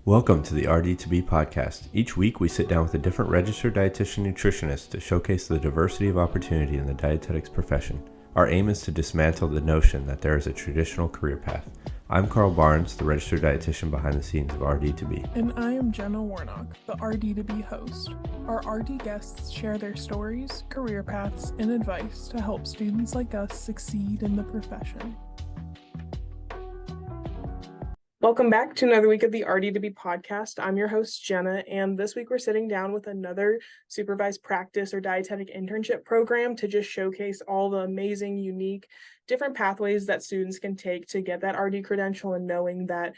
Welcome to the RD2BE podcast. Each week we sit down with a different registered dietitian nutritionist to showcase the diversity of opportunity in the dietetics profession. Our aim is to dismantle the notion that there is a traditional career path. I'm Carl Barnes, the registered dietitian behind the scenes of RD2BE. And I am Jenna Warnock, the RD2BE host. Our RD guests share their stories, career paths, and advice to help students like us succeed in the profession. Welcome back to another week of the RD2BE podcast. I'm your host, Jenna, and this week we're sitting down with another supervised practice or dietetic internship program to just showcase all the amazing, unique, different pathways that students can take to get that RD credential, and knowing that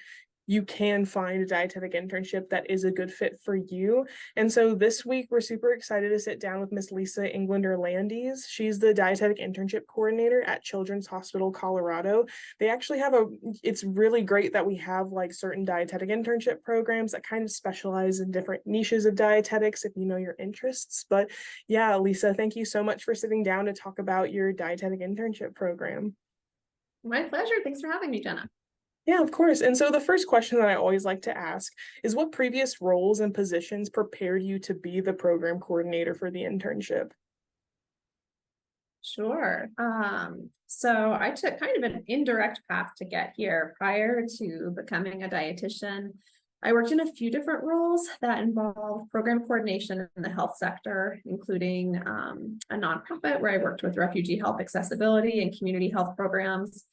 you can find a dietetic internship that is a good fit for you. And so this week, we're super excited to sit down with Miss Lisa Englander-Landis. She's the dietetic internship coordinator at Children's Hospital Colorado. They actually have it's really great that we have like certain dietetic internship programs that kind of specialize in different niches of dietetics if you know your interests. But yeah, Lisa, thank you so much for sitting down to talk about your dietetic internship program. My pleasure. Thanks for having me, Jenna. Yeah, of course. And so the first question that I always like to ask is, what previous roles and positions prepared you to be the program coordinator for the internship? Sure. So I took kind of an indirect path to get here. Prior to becoming a dietitian, I worked in a few different roles that involved program coordination in the health sector, including a nonprofit where I worked with refugee health accessibility and community health programs.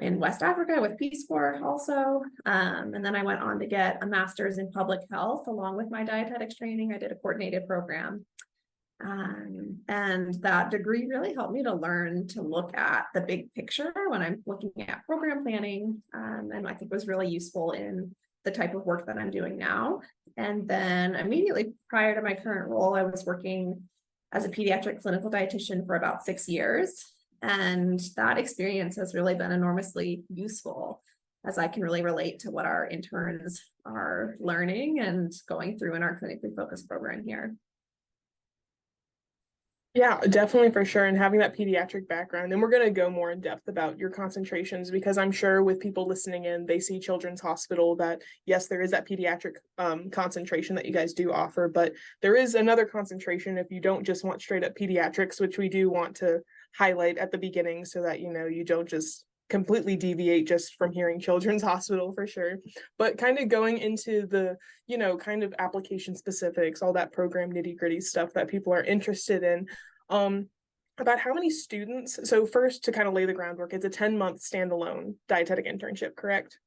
In West Africa with Peace Corps also. And then I went on to get a master's in public health along with my dietetics training. I did a coordinated program. And that degree really helped me to learn to look at the big picture when I'm looking at program planning. And I think was really useful in the type of work that I'm doing now. And then immediately prior to my current role, I was working as a pediatric clinical dietitian for about 6 years. And that experience has really been enormously useful, as I can really relate to what our interns are learning and going through in our clinically focused program here. Yeah, definitely, for sure. And having that pediatric background, and we're going to go more in depth about your concentrations, because I'm sure with people listening in, they see Children's Hospital that, yes, there is that pediatric concentration that you guys do offer, but there is another concentration if you don't just want straight up pediatrics, which we do want to highlight at the beginning so that, you know, you don't just completely deviate just from hearing Children's Hospital, for sure. But kind of going into the, you know, kind of application specifics, all that program nitty-gritty stuff that people are interested in, about how many students. So first, to kind of lay the groundwork, it's a 10-month standalone dietetic internship, correct?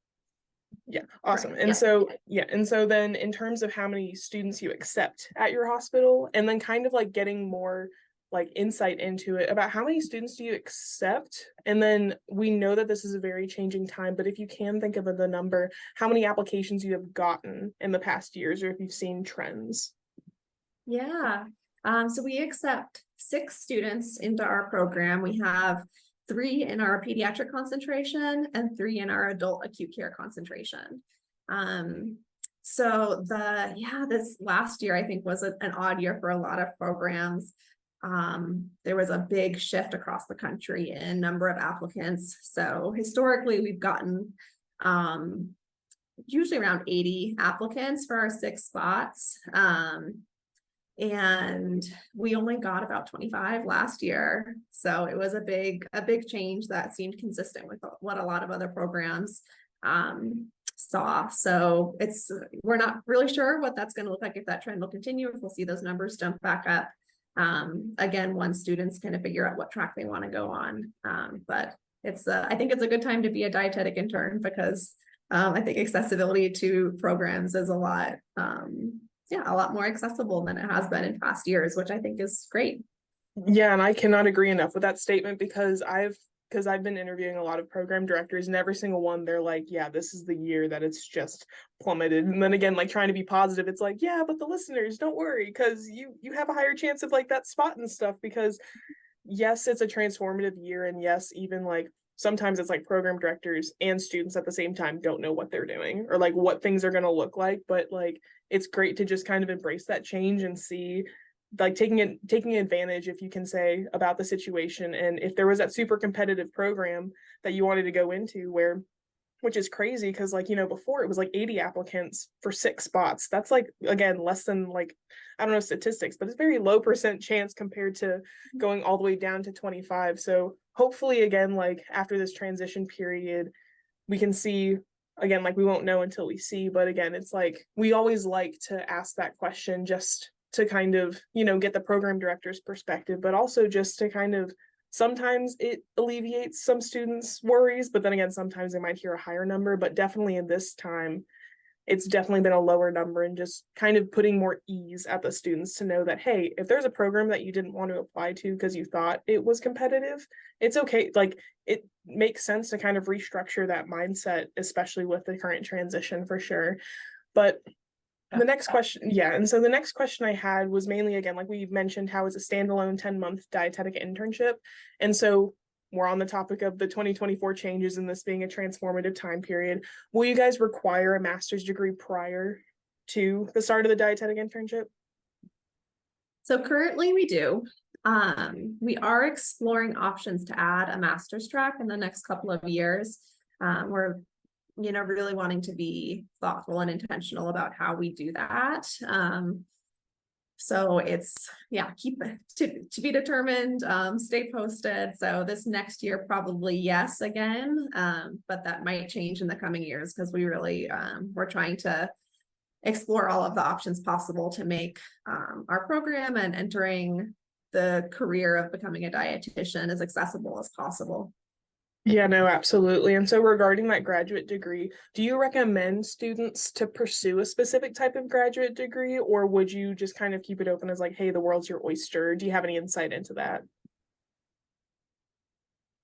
Yeah, awesome. Correct. And Yeah. So then in terms of how many students you accept at your hospital, and then kind of like getting more like insight into it about how many students do you accept. And then we know that this is a very changing time, but if you can think of the number, how many applications you have gotten in the past years, or if you've seen trends. Yeah. So we accept 6 students into our program. We have 3 in our pediatric concentration and 3 in our adult acute care concentration. So this last year, I think, was an odd year for a lot of programs. There was a big shift across the country in number of applicants. So historically, we've gotten usually around 80 applicants for our 6 spots. And we only got about 25 last year. So it was a big change that seemed consistent with what a lot of other programs saw. So we're not really sure what that's going to look like, if that trend will continue, if we'll see those numbers jump back up. Again, once students kind of figure out what track they want to go on. But I think it's a good time to be a dietetic intern, because I think accessibility to programs is a lot more accessible than it has been in past years, which I think is great. Yeah, and I cannot agree enough with that statement, because I've been interviewing a lot of program directors, and every single one, they're like, yeah, this is the year that it's just plummeted. And then again, like trying to be positive, it's like, yeah, but the listeners, don't worry, because you have a higher chance of like that spot and stuff, because yes, it's a transformative year. And yes, even like sometimes it's like program directors and students at the same time don't know what they're doing or like what things are going to look like. But like, it's great to just kind of embrace that change and see, like taking advantage, if you can say, about the situation. And if there was that super competitive program that you wanted to go into where which is crazy because, like, before it was like 80 applicants for 6 spots. That's like, again, less than, like, I don't know statistics, but it's very low percent chance compared to going all the way down to 25. So hopefully, again, like after this transition period, we can see, again, like we won't know until we see, but again, it's like we always like to ask that question just to kind of, get the program director's perspective, but also just to kind of, sometimes it alleviates some students' worries, but then again, sometimes they might hear a higher number, but definitely in this time, it's definitely been a lower number, and just kind of putting more ease at the students to know that, hey, if there's a program that you didn't want to apply to because you thought it was competitive, it's okay. Like, it makes sense to kind of restructure that mindset, especially with the current transition, for sure. But the next question, and so the next question I had was mainly, again, like we mentioned, how it's a standalone 10-month dietetic internship. And so we're on the topic of the 2024 changes and this being a transformative time period. Will you guys require a master's degree prior to the start of the dietetic internship? So currently we do. We are exploring options to add a master's track in the next couple of years. We're really wanting to be thoughtful and intentional about how we do that. So it's, keep to be determined, stay posted. So this next year, probably yes again, but that might change in the coming years because we really, we're trying to explore all of the options possible to make our program and entering the career of becoming a dietitian as accessible as possible. Yeah, no, absolutely. And so regarding that graduate degree, do you recommend students to pursue a specific type of graduate degree, or would you just kind of keep it open as like, hey, the world's your oyster? Do you have any insight into that?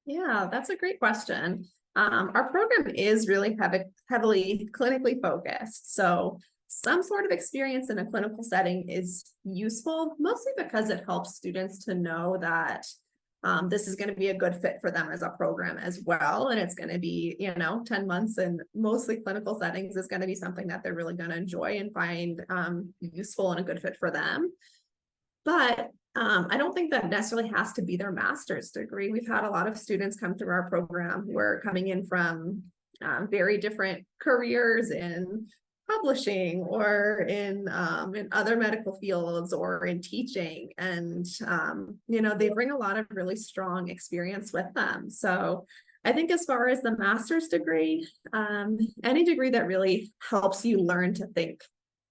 Yeah, that's a great question. Our program is really heavily clinically focused. So some sort of experience in a clinical setting is useful, mostly because it helps students to know that this is going to be a good fit for them as a program as well. And it's going to be, 10 months in mostly clinical settings is going to be something that they're really going to enjoy and find useful and a good fit for them. But I don't think that necessarily has to be their master's degree. We've had a lot of students come through our program who are coming in from very different careers in publishing or in other medical fields or in teaching, and they bring a lot of really strong experience with them. So I think as far as the master's degree, any degree that really helps you learn to think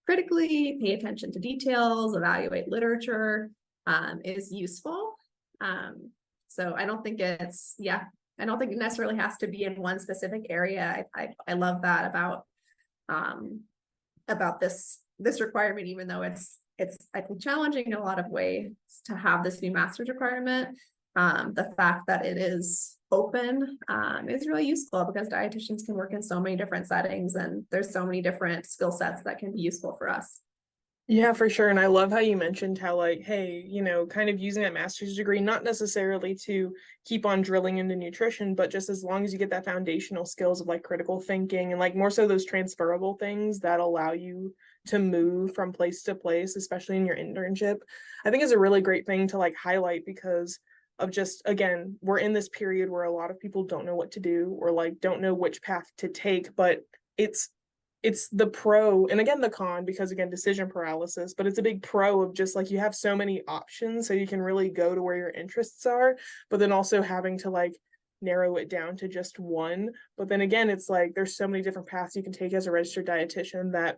critically, pay attention to details, evaluate literature, is useful. So I don't think it necessarily has to be in one specific area. I love that about this requirement, even though it's I think challenging in a lot of ways to have this new master's requirement. The fact that it is open is really useful because dietitians can work in so many different settings, and there's so many different skill sets that can be useful for us. Yeah, for sure. And I love how you mentioned how, like, hey, kind of using that master's degree, not necessarily to keep on drilling into nutrition, but just as long as you get that foundational skills of like critical thinking and like more so those transferable things that allow you to move from place to place, especially in your internship, I think is a really great thing to like highlight, because of just, again, we're in this period where a lot of people don't know what to do or like don't know which path to take, but it's the pro and again the con, because again, decision paralysis, but it's a big pro of just like you have so many options, so you can really go to where your interests are, but then also having to like narrow it down to just one. But then again, it's like there's so many different paths you can take as a registered dietitian that,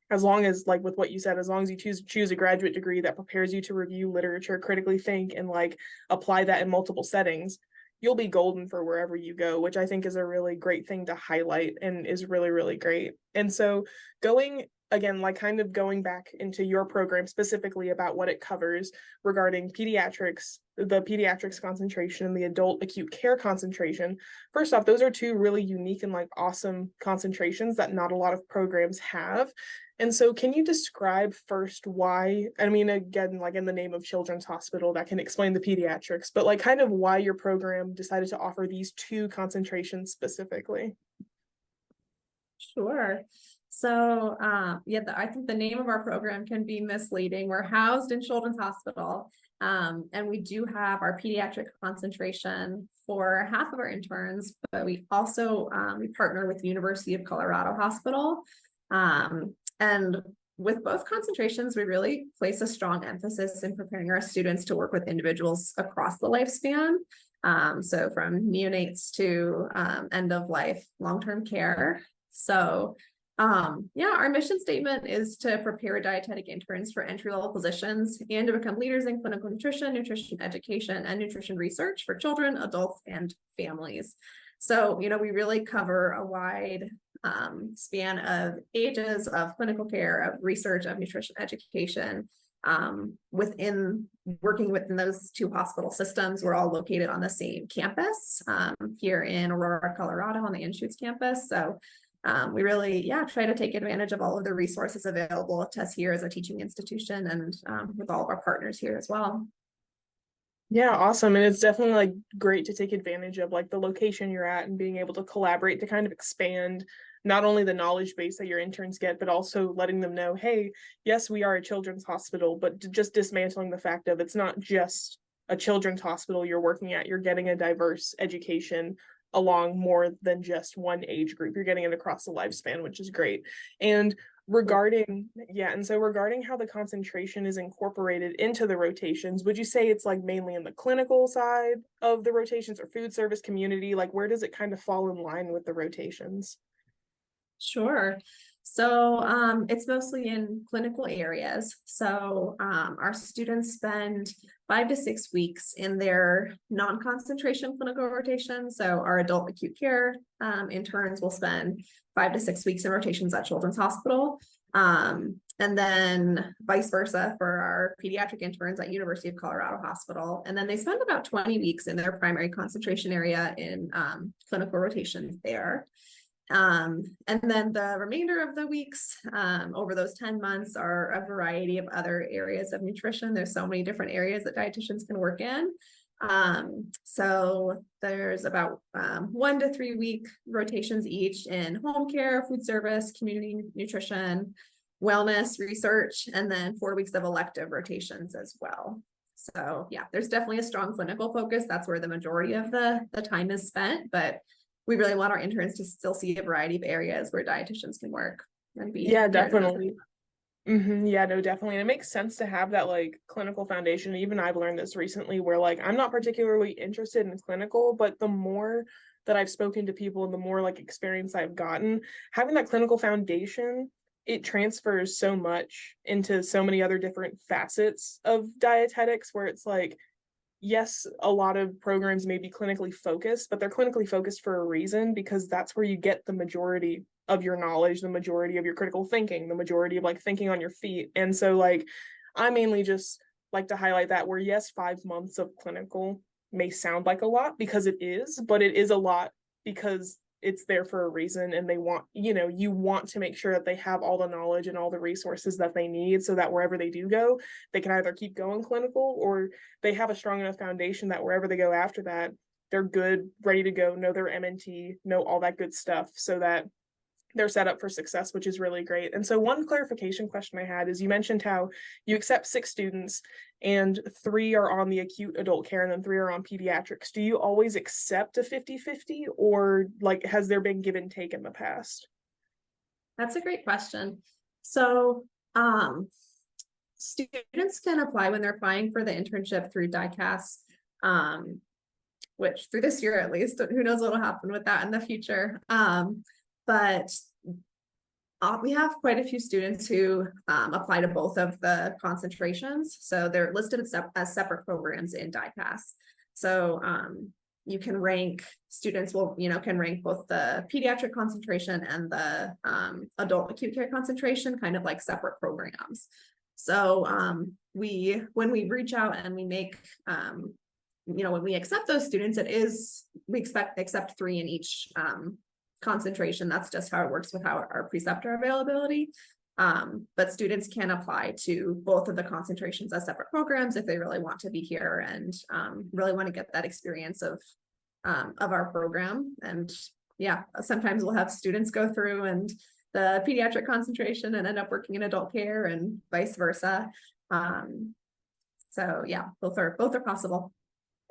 as long as, like with what you said, as long as you choose a graduate degree that prepares you to review literature, critically think, and like apply that in multiple settings, you'll be golden for wherever you go, which I think is a really great thing to highlight and is really, really great. And so going again, like kind of going back into your program specifically about what it covers regarding pediatrics, the pediatrics concentration and the adult acute care concentration. First off, those are two really unique and like awesome concentrations that not a lot of programs have. And so can you describe first why, I mean, again, like in the name of Children's Hospital, that can explain the pediatrics, but like kind of why your program decided to offer these two concentrations specifically? Sure. So I think the name of our program can be misleading. We're housed in Children's Hospital, and we do have our pediatric concentration for half of our interns, but we also we partner with University of Colorado Hospital. And with both concentrations, we really place a strong emphasis in preparing our students to work with individuals across the lifespan. So from neonates to end of life long-term care. So yeah, our mission statement is to prepare dietetic interns for entry-level positions and to become leaders in clinical nutrition, nutrition education, and nutrition research for children, adults, and families. So, you know, we really cover a wide span of ages of clinical care, of research, of nutrition education. Working within those two hospital systems, we're all located on the same campus here in Aurora, Colorado, on the Anschutz campus. So we really, try to take advantage of all of the resources available to us here as a teaching institution and with all of our partners here as well. Yeah, awesome. And it's definitely like great to take advantage of like the location you're at and being able to collaborate to kind of expand not only the knowledge base that your interns get, but also letting them know, hey, yes, we are a children's hospital, but just dismantling the fact of it's not just a children's hospital you're working at, you're getting a diverse education along more than just one age group. You're getting it across the lifespan, which is great. And regarding how the concentration is incorporated into the rotations, would you say it's like mainly in the clinical side of the rotations or food service community? Like where does it kind of fall in line with the rotations? Sure. So it's mostly in clinical areas. So our students spend 5 to 6 weeks in their non-concentration clinical rotation. So our adult acute care interns will spend 5 to 6 weeks in rotations at Children's Hospital. And then vice versa for our pediatric interns at University of Colorado Hospital. And then they spend about 20 weeks in their primary concentration area in clinical rotations there. And then the remainder of the weeks over those 10 months are a variety of other areas of nutrition. There's so many different areas that dietitians can work in. So there's about 1 to 3 week rotations each in home care, food service, community nutrition, wellness, research, and then 4 weeks of elective rotations as well. So yeah, there's definitely a strong clinical focus. That's where the majority of the time is spent, but we really want our interns to still see a variety of areas where dietitians can work and be. Yeah, definitely. Yeah, no, definitely. And it makes sense to have that like clinical foundation. Even I've learned this recently where like I'm not particularly interested in clinical, but the more that I've spoken to people and the more like experience I've gotten, having that clinical foundation, it transfers so much into so many other different facets of dietetics where it's like, yes, a lot of programs may be clinically focused, but they're clinically focused for a reason, because that's where you get the majority of your knowledge, the majority of your critical thinking, the majority of like thinking on your feet. And so like, I mainly just like to highlight that where yes, 5 months of clinical may sound like a lot because it is, but it is a lot because it's there for a reason, and they want, you want to make sure that they have all the knowledge and all the resources that they need so that wherever they do go, they can either keep going clinical or they have a strong enough foundation that wherever they go after that, they're good, ready to go, know their MNT, know all that good stuff so that they're set up for success, which is really great. And so one clarification question I had is you mentioned how you accept 6 students and 3 are on the acute adult care and then 3 are on pediatrics. Do you always accept a 50-50 or like has there been give and take in the past? That's a great question. So students can apply when they're applying for the internship through DICAS, which through this year at least, who knows what will happen with that in the future. But we have quite a few students who apply to both of the concentrations. So they're listed as separate programs in DICAS. So you can rank, students can rank both the pediatric concentration and the adult acute care concentration kind of like separate programs. So when we reach out and we make, when we accept those students, we accept 3 in each concentration. That's just how it works with our preceptor availability. But students can apply to both of the concentrations as separate programs if they really want to be here and really want to get that experience of our program. And yeah, sometimes we'll have students go through and the pediatric concentration and end up working in adult care and vice versa. So yeah, both are possible.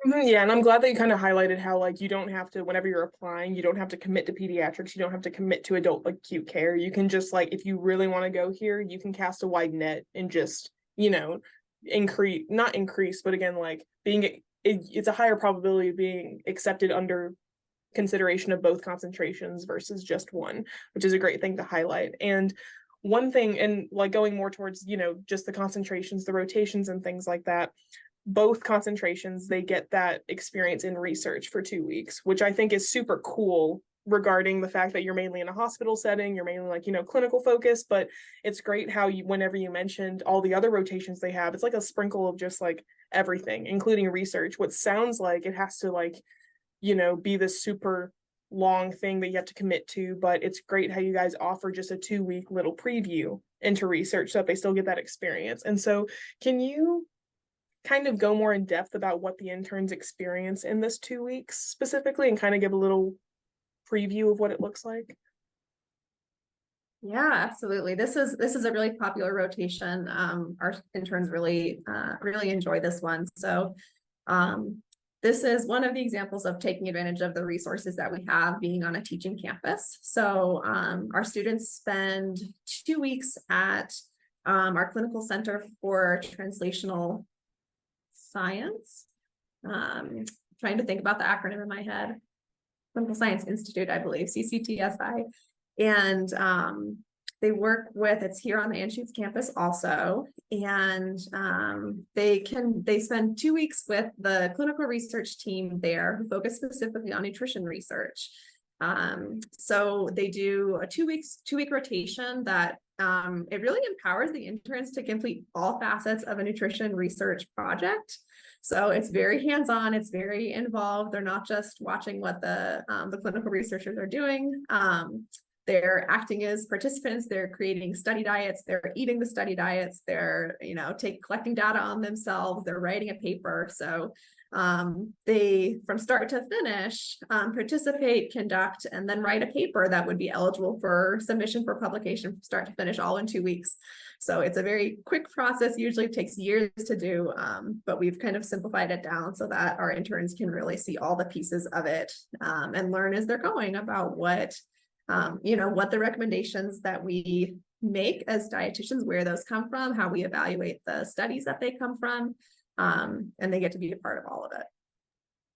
Yeah, and I'm glad that you kind of highlighted how like you don't have to, whenever you're applying, you don't have to commit to pediatrics, you don't have to commit to adult acute care. You can just like, if you really want to go here, you can cast a wide net and just, not increase, but again, like it's a higher probability of being accepted under consideration of both concentrations versus just one, which is a great thing to highlight. And one thing, and like going more towards, just the concentrations, the rotations and things like that, both concentrations, they get that experience in research for 2 weeks, which I think is super cool regarding the fact that you're mainly in a hospital setting, you're mainly like, clinical focus, but it's great how whenever you mentioned all the other rotations they have, it's like a sprinkle of just like everything, including research, what sounds like it has to like, be this super long thing that you have to commit to, but it's great how you guys offer just a 2-week little preview into research so that they still get that experience. And so can you kind of go more in depth about what the interns experience in this 2 weeks specifically and kind of give a little preview of what it looks like? Yeah, absolutely. This is a really popular rotation. Our interns really enjoy this one. So this is one of the examples of taking advantage of the resources that we have being on a teaching campus. So our students spend 2 weeks at our clinical center for translational science. Trying to think about the acronym in my head. Clinical Science Institute, I believe, CCTSI. And they work with, it's here on the Anschutz campus also, and they spend 2 weeks with the clinical research team there who focus specifically on nutrition research. So they do a 2 week rotation that it really empowers the interns to complete all facets of a nutrition research project. So it's very hands-on, it's very involved. They're not just watching what the clinical researchers are doing. They're acting as participants, they're creating study diets, they're eating the study diets, they're, collecting data on themselves, they're writing a paper. So they, from start to finish, participate, conduct, and then write a paper that would be eligible for submission for publication from start to finish, all in 2 weeks. So it's a very quick process, usually takes years to do, but we've kind of simplified it down so that our interns can really see all the pieces of it and learn as they're going about what the recommendations that we make as dietitians, where those come from, how we evaluate the studies that they come from, and they get to be a part of all of it.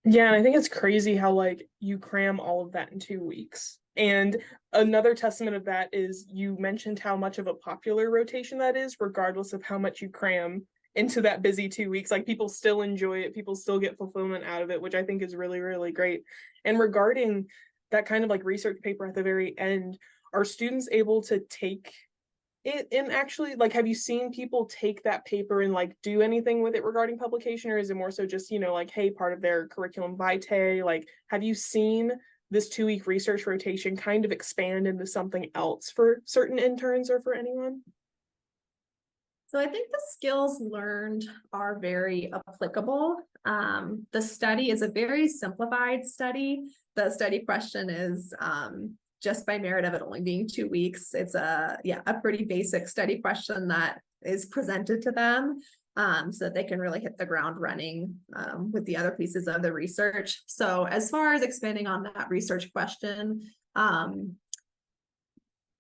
Yeah, and I think it's crazy how like you cram all of that in 2 weeks. And another testament of that is you mentioned how much of a popular rotation that is, regardless of how much you cram into that busy 2 weeks. Like people still enjoy it, people still get fulfillment out of it, which I think is really, really great. And regarding that kind of like research paper at the very end, are students able to take it and actually, like, have you seen people take that paper and like do anything with it regarding publication, or is it more so just, like, hey, part of their curriculum vitae? Like, have you seen this 2-week research rotation kind of expand into something else for certain interns or for anyone? So I think the skills learned are very applicable. The study is a very simplified study. The study question is just by merit of it only being 2 weeks. It's a pretty basic study question that is presented to them so that they can really hit the ground running with the other pieces of the research. So as far as expanding on that research question, I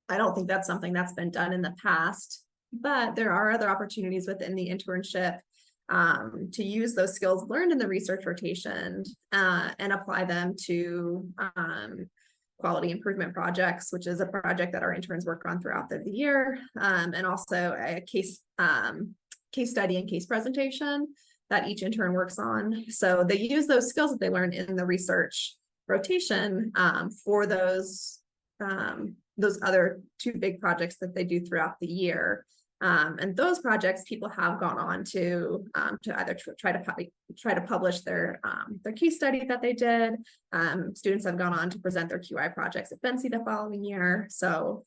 don't think that's something that's been done in the past. But there are other opportunities within the internship to use those skills learned in the research rotation and apply them to quality improvement projects, which is a project that our interns work on throughout the year, and also a case study and case presentation that each intern works on. So they use those skills that they learn in the research rotation for those other 2 big projects that they do throughout the year. And those projects, people have gone on to either try to publish their case study that they did. Students have gone on to present their QI projects at Bensi the following year. So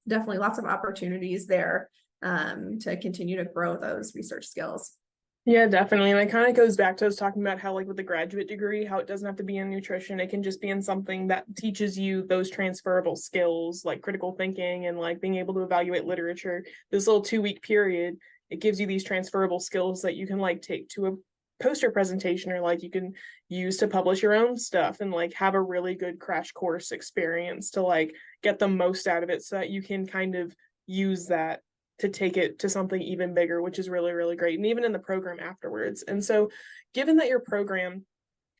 definitely lots of opportunities there to continue to grow those research skills. Yeah, definitely. And it kind of goes back to us talking about how, like, with the graduate degree, how it doesn't have to be in nutrition. It can just be in something that teaches you those transferable skills, like critical thinking and like being able to evaluate literature. This little 2-week period, it gives you these transferable skills that you can like take to poster presentation, or like you can use to publish your own stuff, and like have a really good crash course experience to like get the most out of it, so that you can kind of use that to take it to something even bigger, which is really, really great. And even in the program afterwards. And so given that your program,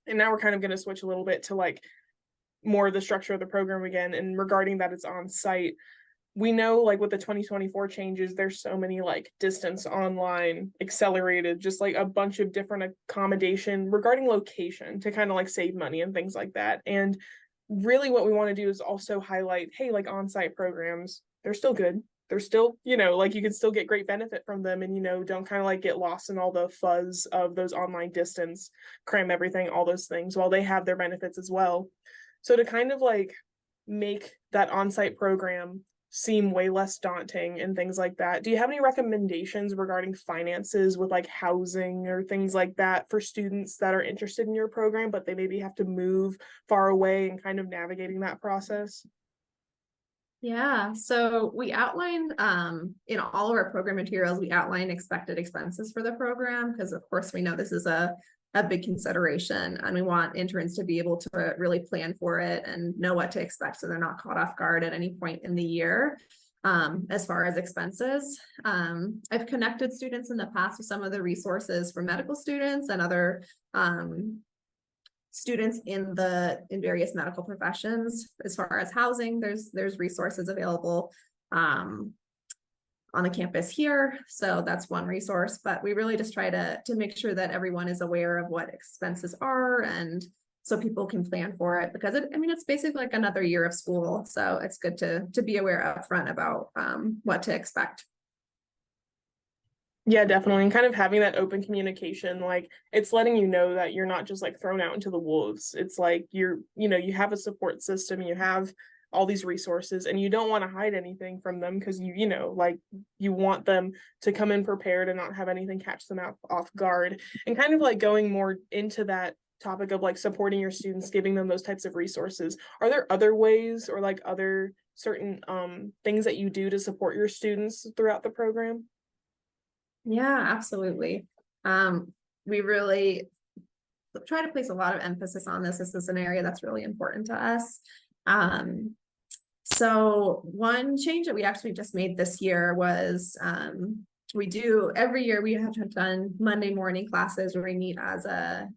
and now we're kind of going to switch a little bit to like more of the structure of the program again, and regarding that it's on site, we know like with the 2024 changes, there's so many like distance, online, accelerated, just like a bunch of different accommodation regarding location to kind of like save money and things like that. And really what we want to do is also highlight, hey, like on-site programs, they're still good. They're still, like you can still get great benefit from them, and, don't kind of like get lost in all the fuzz of those online distance, cram everything, all those things, while they have their benefits as well. So to kind of like make that on-site program seem way less daunting and things like that, do you have any recommendations regarding finances with like housing or things like that for students that are interested in your program, but they maybe have to move far away, and kind of navigating that process? Yeah, so we outlined in all of our program materials, we outline expected expenses for the program, because of course we know this is a big consideration, and we want interns to be able to really plan for it and know what to expect, so they're not caught off guard at any point in the year. As far as expenses, I've connected students in the past with some of the resources for medical students and other students in various medical professions. As far as housing, there's resources available on the campus here, so that's one resource. But we really just try to make sure that everyone is aware of what expenses are, and so people can plan for it, because it's basically like another year of school, so it's good to be aware upfront about what to expect. Yeah, definitely. And kind of having that open communication, like it's letting you know that you're not just like thrown out into the wolves. It's like you have a support system, you have all these resources, and you don't want to hide anything from them, because like you want them to come in prepared and not have anything catch them off guard. And kind of like going more into that topic of like supporting your students, giving them those types of resources. Are there other ways, or like other certain things that you do to support your students throughout the program? Yeah, absolutely. We really try to place a lot of emphasis on this. This is an area that's really important to us. So one change that we actually just made this year was we do every year, we have done Monday morning classes where we meet as a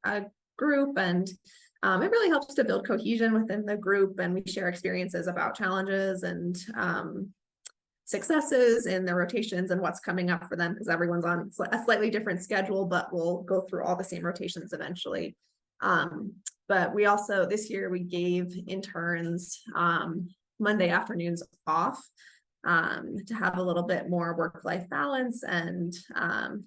group, and it really helps to build cohesion within the group, and we share experiences about challenges and successes in the rotations and what's coming up for them, because everyone's on a slightly different schedule, but we'll go through all the same rotations eventually. But we also, this year, we gave interns Monday afternoons off to have a little bit more work-life balance and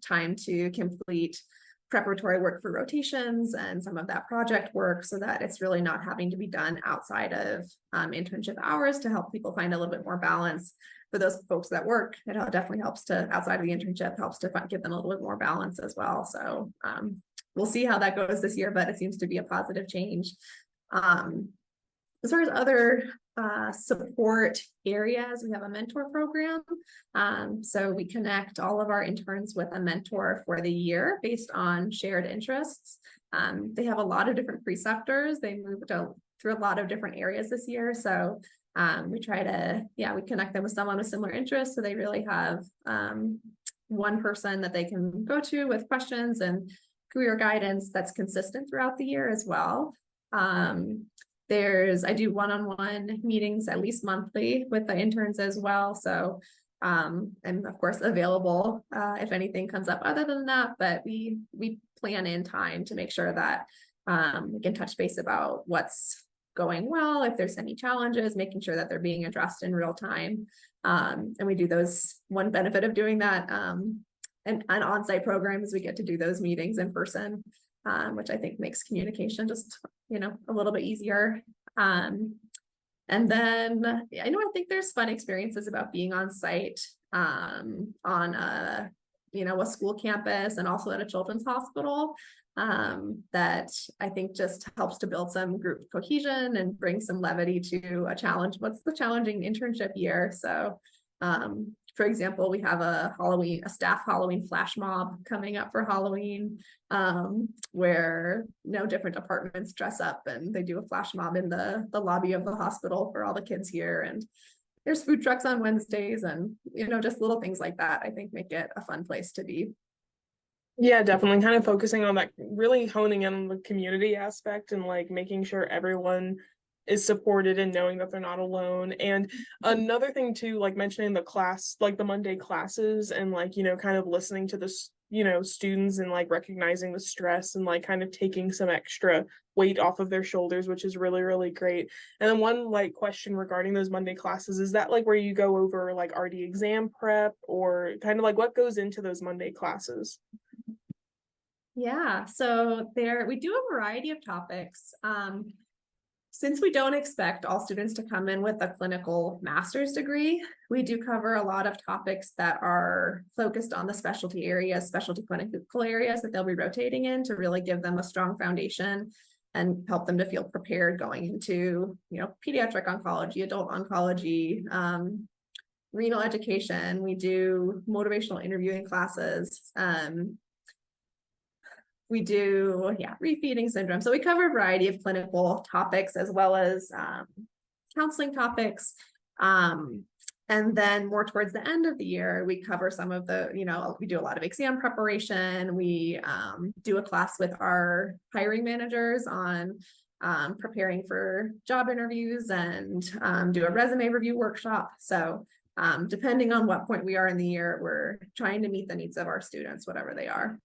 time to complete preparatory work for rotations and some of that project work, so that it's really not having to be done outside of internship hours, to help people find a little bit more balance. For those folks that work, it definitely helps to, outside of the internship, helps to give them a little bit more balance as well. So we'll see how that goes this year, but it seems to be a positive change. As far as other support areas, we have a mentor program. So we connect all of our interns with a mentor for the year based on shared interests. They have a lot of different preceptors. They moved through a lot of different areas this year. So we try to, we connect them with someone with similar interests, so they really have one person that they can go to with questions and career guidance that's consistent throughout the year as well. I do one-on-one meetings at least monthly with the interns as well. So I'm of course available if anything comes up other than that, but we plan in time to make sure that we can touch base about what's going well, if there's any challenges, making sure that they're being addressed in real time. And we do those. One benefit of doing that and on-site programs, we get to do those meetings in person, which I think makes communication just, a little bit easier. And then I think there's fun experiences about being on site on a school campus, and also at a children's hospital, that I think just helps to build some group cohesion and bring some levity to a challenge. What's the challenging internship year? So For example, we have a staff Halloween flash mob coming up for Halloween, where different departments dress up and they do a flash mob in the lobby of the hospital for all the kids here. And there's food trucks on Wednesdays, and just little things like that, I think, make it a fun place to be. Yeah, definitely kind of focusing on that, really honing in on the community aspect and like making sure everyone is supported and knowing that they're not alone. And another thing too, like mentioning the class, like the Monday classes, and like, kind of listening to this, students, and like recognizing the stress and like kind of taking some extra weight off of their shoulders, which is really, really great. And then one like question regarding those Monday classes, is that like where you go over like RD exam prep, or kind of like what goes into those Monday classes? Yeah, so we do a variety of topics. Since we don't expect all students to come in with a clinical master's degree, we do cover a lot of topics that are focused on the specialty areas, specialty clinical areas that they'll be rotating in, to really give them a strong foundation and help them to feel prepared going into, pediatric oncology, adult oncology, renal education. We do motivational interviewing classes. We do, refeeding syndrome. So we cover a variety of clinical topics as well as counseling topics. And then more towards the end of the year, we cover some of the, we do a lot of exam preparation. We do a class with our hiring managers on preparing for job interviews, and do a resume review workshop. So depending on what point we are in the year, we're trying to meet the needs of our students, whatever they are.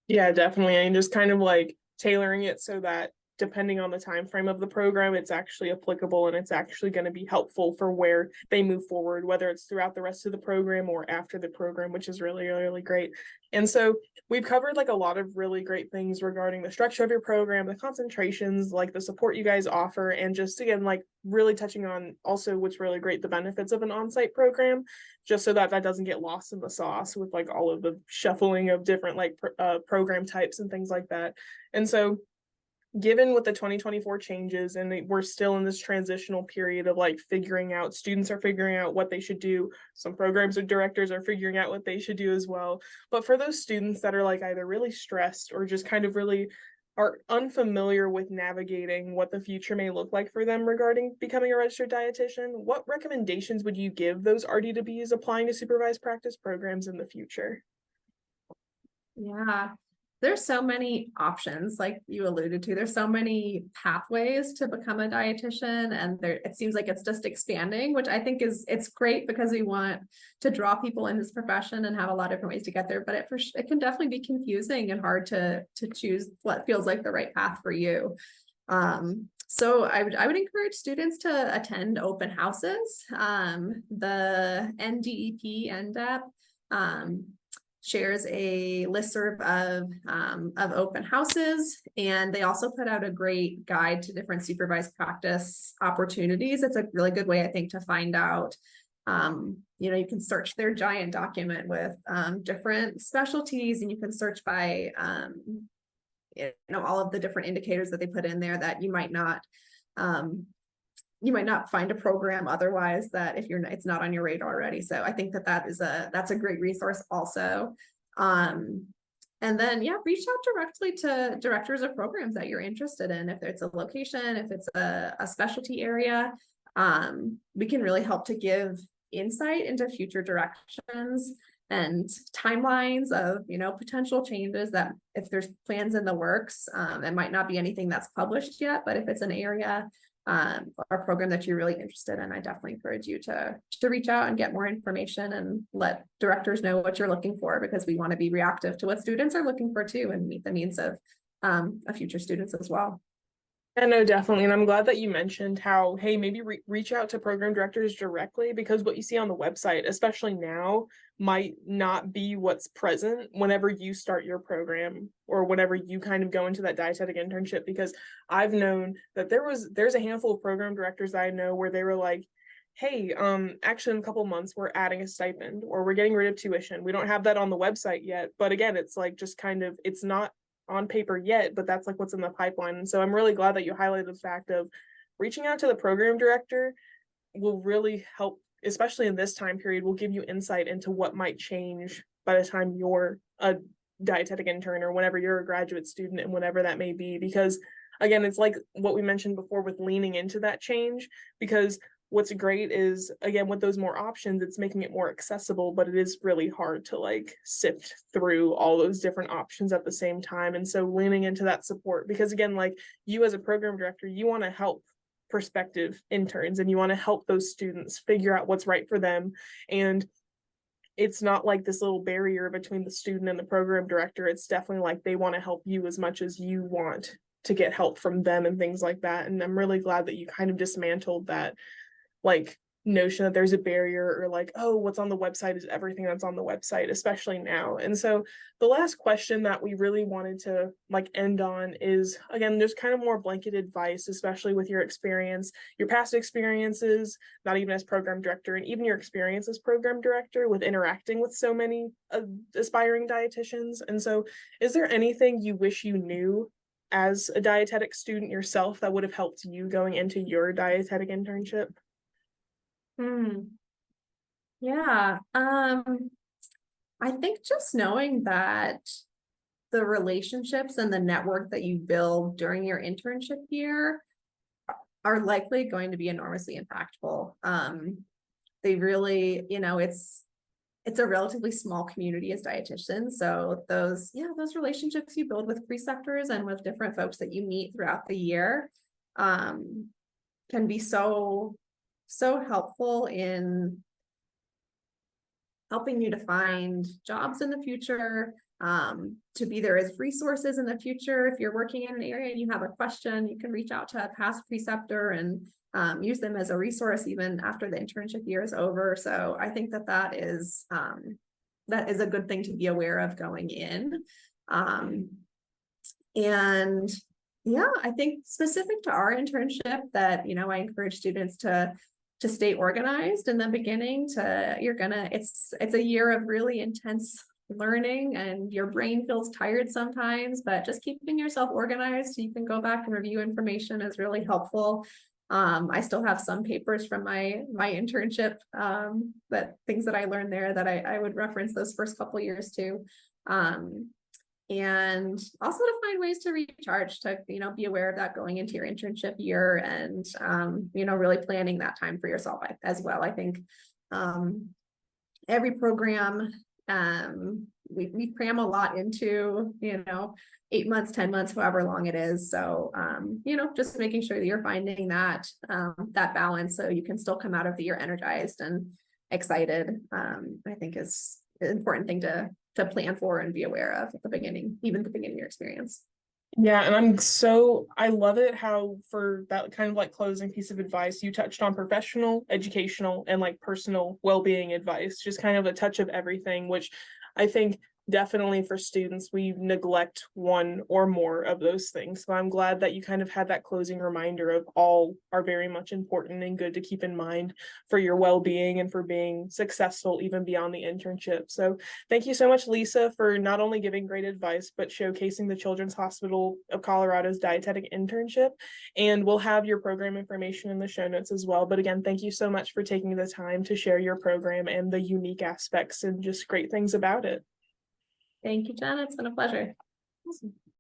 Yeah, definitely. And just kind of like tailoring it so that depending on the time frame of the program, it's actually applicable and it's actually going to be helpful for where they move forward, whether it's throughout the rest of the program or after the program, which is really, really great. And so we've covered like a lot of really great things regarding the structure of your program, the concentrations, like the support you guys offer, and just again, like really touching on also what's really great, the benefits of an on-site program, just so that that doesn't get lost in the sauce with like all of the shuffling of different like program types and things like that. And so given with the 2024 changes, and we're still in this transitional period of like figuring out, students are figuring out what they should do, some programs or directors are figuring out what they should do as well. But for those students that are like either really stressed or just kind of really are unfamiliar with navigating what the future may look like for them regarding becoming a registered dietitian, what recommendations would you give those RD2Bs applying to supervised practice programs in the future? Yeah, there's so many options, like you alluded to. There's so many pathways to become a dietitian, and it seems like it's just expanding, which I think it's great, because we want to draw people in this profession and have a lot of different ways to get there. But it can definitely be confusing and hard to choose what feels like the right path for you. So I would encourage students to attend open houses. The NDEP, NDEP, shares a listserv of open houses, and they also put out a great guide to different supervised practice opportunities. It's a really good way, I think, to find out. You can search their giant document with different specialties, and you can search by all of the different indicators that they put in there that you might not find a program otherwise, that if it's not on your radar already. So I think that's a great resource also. And then, reach out directly to directors of programs that you're interested in. If it's a location, if it's a specialty area, we can really help to give insight into future directions and timelines of, potential changes, that if there's plans in the works, it might not be anything that's published yet, but if it's an area or program that you're really interested in, I definitely encourage you to reach out and get more information and let directors know what you're looking for, because we want to be reactive to what students are looking for too, and meet the needs of future students as well. I know, definitely. And I'm glad that you mentioned how, hey, maybe reach out to program directors directly, because what you see on the website, especially now, might not be what's present whenever you start your program or whenever you kind of go into that dietetic internship. Because I've known that there's a handful of program directors that I know where they were like, hey, actually in a couple months we're adding a stipend, or we're getting rid of tuition. We don't have that on the website yet, but again, it's like just kind of, it's not on paper yet, but that's like what's in the pipeline. And so I'm really glad that you highlighted the fact of reaching out to the program director will really help especially in this time period, will give you insight into what might change by the time you're a dietetic intern or whenever you're a graduate student and whatever that may be. Because again, it's like what we mentioned before with leaning into that change, because what's great is, again, with those more options, it's making it more accessible, but it is really hard to like sift through all those different options at the same time. And so leaning into that support, because again, like you as a program director, you want to help prospective interns and you want to help those students figure out what's right for them. And it's not like this little barrier between the student and the program director. It's definitely like they want to help you as much as you want to get help from them and things like that. And I'm really glad that you kind of dismantled that like notion that there's a barrier, or like, oh, what's on the website is everything that's on the website, especially now. And so the last question that we really wanted to like end on is, again, there's kind of more blanket advice, especially with your experience, your past experiences, not even as program director, and even your experience as program director with interacting with so many aspiring dietitians. And so is there anything you wish you knew as a dietetic student yourself that would have helped you going into your dietetic internship? Yeah. I think just knowing that the relationships and the network that you build during your internship year are likely going to be enormously impactful. They really, it's a relatively small community as dietitians. So those relationships you build with preceptors and with different folks that you meet throughout the year, can be so helpful in helping you to find jobs in the future, to be there as resources in the future. If you're working in an area and you have a question, you can reach out to a past preceptor and use them as a resource even after the internship year is over. So I think that is a good thing to be aware of going in. And yeah, I think specific to our internship that, I encourage students to stay organized in the beginning. It's a year of really intense learning and your brain feels tired sometimes, but just keeping yourself organized so you can go back and review information is really helpful. I still have some papers from my internship, things that I learned there that I would reference those first couple years too. And also to find ways to recharge, to, be aware of that going into your internship year and, really planning that time for yourself as well. I think every program, we cram a lot into, 8 months, 10 months, however long it is. So, just making sure that you're finding that balance so you can still come out of the year energized and excited, I think is an important thing to plan for and be aware of at the beginning, even at the beginning of your experience. Yeah, and I love it how for that kind of like closing piece of advice, you touched on professional, educational, and like personal well-being advice, just kind of a touch of everything, which I think definitely for students, we neglect one or more of those things. So I'm glad that you kind of had that closing reminder of all are very much important and good to keep in mind for your well-being and for being successful even beyond the internship. So thank you so much, Lisa, for not only giving great advice, but showcasing the Children's Hospital of Colorado's dietetic internship. And we'll have your program information in the show notes as well. But again, thank you so much for taking the time to share your program and the unique aspects and just great things about it. Thank you, Jen. It's been a pleasure. Awesome.